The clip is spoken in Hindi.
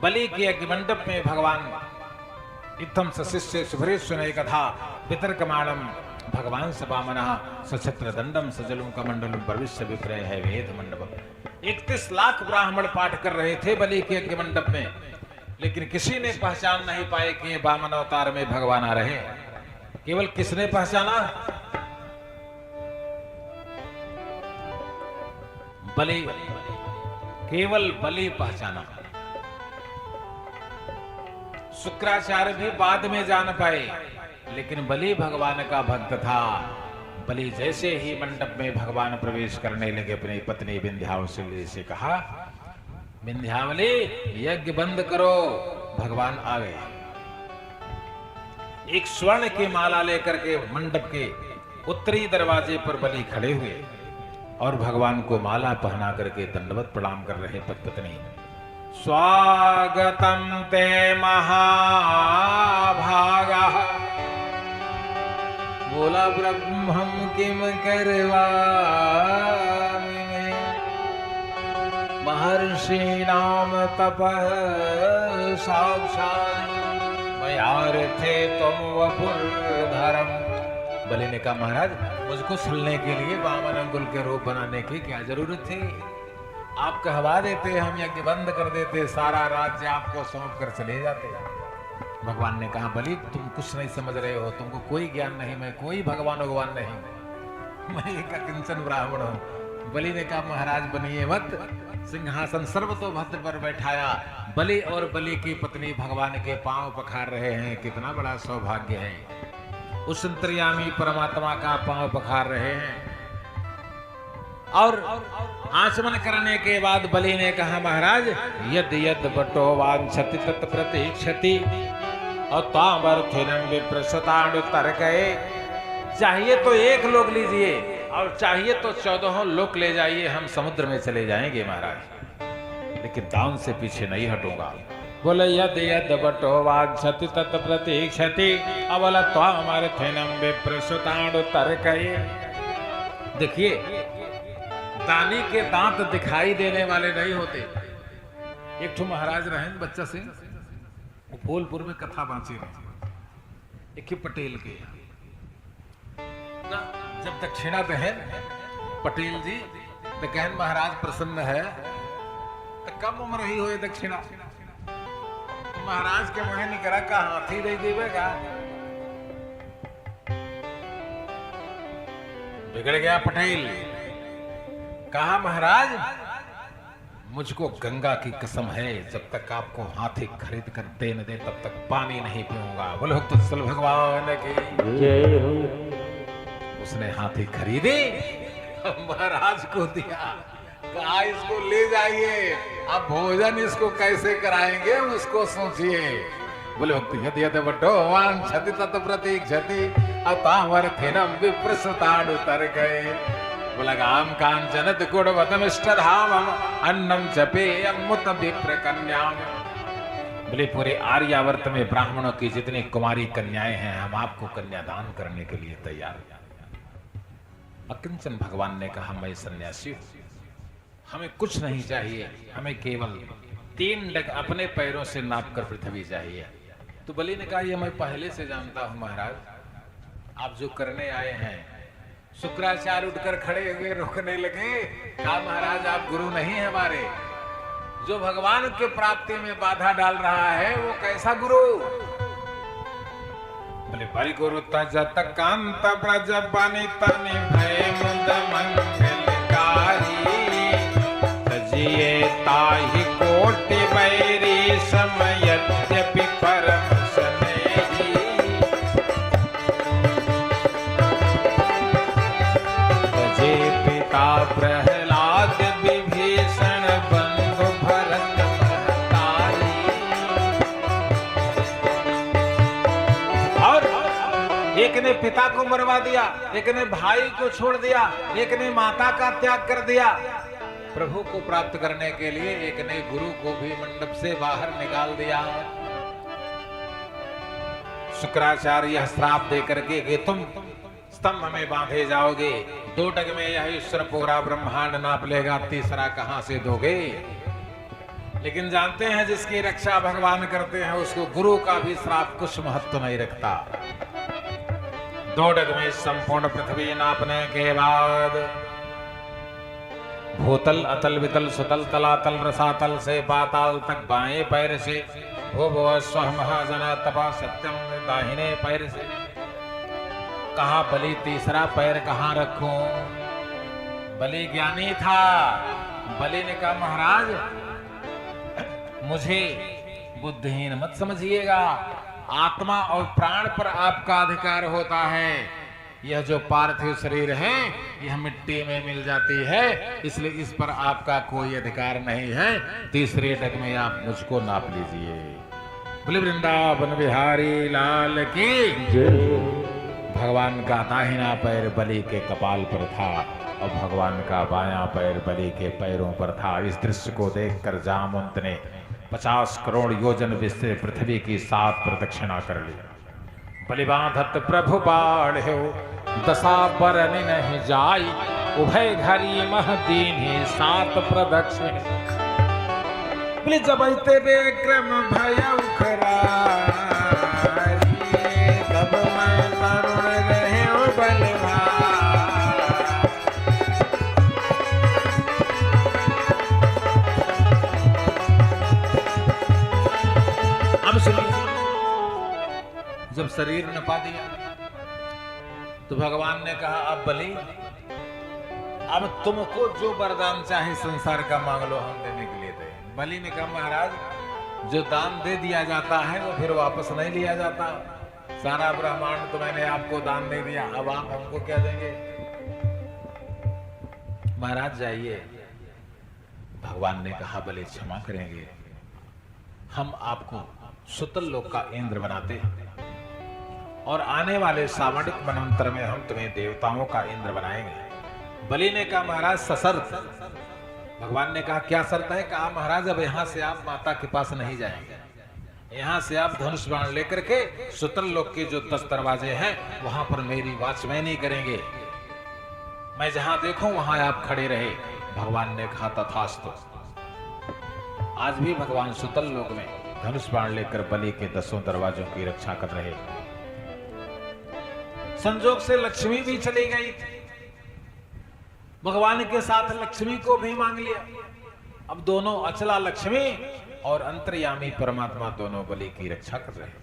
बलि के यज्ञ मंडप में भगवान इत्थम सशिष्य शुभ्रेश्वर कथा पितरकमाणम भगवान सपामना सछत्र दंडम सजलुम कमंडलम प्रविश्य विप्रय है वेद मंडपम। 31 लाख ब्राह्मण पाठ कर रहे थे बलि के यज्ञ मंडप में, लेकिन किसी ने पहचान नहीं पाए कि ये वामन अवतार में भगवान आ रहे हैं। केवल किसने पहचाना? बलि, केवल बलि पहचाना। शुक्राचार्य भी बाद में जान पाए, लेकिन बलि भगवान का भक्त था। बलि जैसे ही मंडप में भगवान प्रवेश करने लगे, अपनी पत्नी विंध्यावली से कहा, विंध्यावली यज्ञ बंद करो, भगवान आ गए। एक स्वर्ण की माला लेकर के मंडप के उत्तरी दरवाजे पर बलि खड़े हुए और भगवान को माला पहना करके दंडवत प्रणाम कर रहे पत्नी। स्वागतम ते महाभागा, बोला ब्रह्मम किम करवामि मैं, महर्षि नाम तपः साक्षात् मयार्थे तुम वपुर्धरम। बलि ने कहा, महाराज मुझको छलने के लिए वामन अंगुल के रूप बनाने की क्या जरूरत थी? आप कहवा देते, हम यज्ञ बंद कर देते, सारा राज्य आपको सौंप कर चले जाते। भगवान ने कहा, बलि तुम कुछ नहीं समझ रहे हो, तुमको कोई ज्ञान नहीं, मैं कोई भगवान नहीं, मैं एक अकिंचन ब्राह्मण हूँ। बलि ने कहा, महाराज बनिए मत, सिंहासन सर्वतोभद्र पर बैठाया। बलि और बलि की पत्नी भगवान के पांव पखार रहे हैं, कितना बड़ा सौभाग्य है। उस अंतर्यामी परमात्मा का पांव पखार रहे हैं। और आचमन करने के बाद बलि ने कहा, महाराज यद यद बटो वांछति तत् प्रतीक्षति और तामर्थिनं विप्रसताणु तर गए। चाहिए तो 1 लोक लीजिए और चाहिए तो 14 लोक ले जाइए, हम समुद्र में चले जाएंगे महाराज, लेकिन दान से पीछे नहीं हटूंगा। बोले यद यद बटो वांछति तत् प्रतीक्षति अबल तामर्थिनं विप्रसताणु तर गए। देखिए, दानी के दांत दिखाई देने वाले नहीं होते। एक ठो महाराज रहे बच्चा से, वो फूलपुर में कथा बांचे रहे, एक ही पटेल के। जब दक्षिणा दहन पटेल जी तो कहन महाराज प्रसन्न है, तो कम उम्र ही हुए दक्षिणा। तो महाराज के मुहे निकरा का हाथी दे देवेगा, बिगड़ गया पटेल। कहा, महाराज मुझको गंगा की कसम है, जब तक आपको हाथी खरीद कर दे न दे तब तक पानी नहीं पीऊंगा। बोलो तो सल भगवान की जय हो। उसने हाथी खरीदे, महाराज को दिया, कहा इसको ले जाइए, अब भोजन इसको कैसे कराएंगे उसको सोचिए। बोले यद यद बटो वांछति तत् प्रतीक्षति अतामर्थिनं विप्रसताणु तर गए। बोला आम कांचन गुणवतमिष्टधामम अन्नम जपेयमुत विप्रकन्याम। बोले पूरे आर्यावर्त में ब्राह्मणों की जितनी कुमारी कन्याएं हैं, हम आपको कन्यादान करने के लिए तैयार हैं। अकिंचन भगवान ने कहा, मैं सन्यासी हूं, हमें कुछ नहीं चाहिए, हमें केवल 3 डग अपने पैरों से नापकर पृथ्वी चाहिए। तो बलि ने कहा, ये मैं पहले से जानता हूं महाराज, आप जो करने आए हैं। शुक्राचार्य उठकर खड़े हुए, रोकने लगे, कहा महाराज आप गुरु नहीं है हमारे, जो भगवान के प्राप्ति में बाधा डाल रहा है वो कैसा गुरु? बोले बलि गुरु तजत कांत ब्रज बनित निभय मुद मंगलकारी, तजिए ताहि कोटि बैरी समय यद्यपि परम स्नेही। तजे पिता प्रहलाद विभीषण बंधु भरत महतारी। और एक ने पिता को मरवा दिया, एक ने भाई को छोड़ दिया, एक ने माता का त्याग कर दिया प्रभु को प्राप्त करने के लिए, एक ने गुरु को भी मंडप से बाहर निकाल दिया। शुक्राचार्य यह श्राप देकर के कि तुम स्तंभ में बांधे जाओगे, 2 डग में यह ईश्वर पूरा ब्रह्मांड नाप लेगा, तीसरा कहां से दोगे? लेकिन जानते हैं जिसकी रक्षा भगवान करते हैं उसको गुरु का भी श्राप कुछ महत्व नहीं रखता। 2 डग में संपूर्ण पृथ्वी नापने के बाद भूतल अतल वितल सुतल तलातल रसातल से पाताल तक बाएं पैर से भो भो स्व महाजन तपा सत्यम दाहिने पैर से। कहा बलि तीसरा पैर कहाँ रखूं? बलि ज्ञानी था। बलि ने कहा महाराज मुझे बुद्धिहीन मत समझिएगा, आत्मा और प्राण पर आपका अधिकार होता है। यह जो पार्थिव शरीर है यह मिट्टी में मिल जाती है, इसलिए इस पर आपका कोई अधिकार नहीं है। तीसरे डग में आप मुझको नाप लीजिए। बोले वृंदावन बिहारी लाल की जय। भगवान का दाहिना पैर बलि के कपाल पर था और भगवान का बायां पैर बलि के पैरों पर था। इस दृश्य को देखकर जामवंत ने 50 करोड़ योजन विस्तृत पृथ्वी की 7 प्रदक्षिणा कर ली। बलिबांधत प्रभु बाढ़ो दशा बरन नहीं जाई, उभय घरी मह दीनी 7 प्रदक्षिण। बोले जबते बेक्रम भय उखरारी, तब मैं तरुण रहे बलवा। अब सुनिए, जब शरीर नपा दिया तो भगवान ने कहा अब बलि अब तुमको जो वरदान चाहे संसार का मांग लो, हम देने के लिए तैयार। बलि ने कहा महाराज जो दान दे दिया जाता है वो फिर वापस नहीं लिया जाता। सारा ब्रह्मांड तो मैंने आपको दान दे दिया, अब आप हमको क्या देंगे? महाराज जाइए। भगवान ने कहा बलि क्षमा करेंगे, हम आपको सुतल लोक का इंद्र बनाते हैं और आने वाले सावणिक मनवंतर में हम तुम्हें देवताओं का इंद्र बनाएंगे। बलि ने कहा महाराज सशर्त। भगवान ने कहा क्या शर्त है? कहा महाराज अब यहां से आप माता के पास नहीं जाएंगे, यहां से आप धनुष बाण लेकर के सुतल लोक के जो 10 दरवाजे हैं वहां पर मेरी वॉचमैनी करेंगे। मैं जहां देखूं वहां आप खड़े रहे। भगवान ने कहा तथास्तु। आज भी भगवान सुतल लोक में धनुष बाण लेकर बलि के 10 दरवाजों की रक्षा कर रहे। संजोग से लक्ष्मी भी चली गई, भगवान के साथ लक्ष्मी को भी मांग लिया। अब दोनों अचला लक्ष्मी और अंतर्यामी परमात्मा दोनों बलि की रक्षा कर रहे हैं।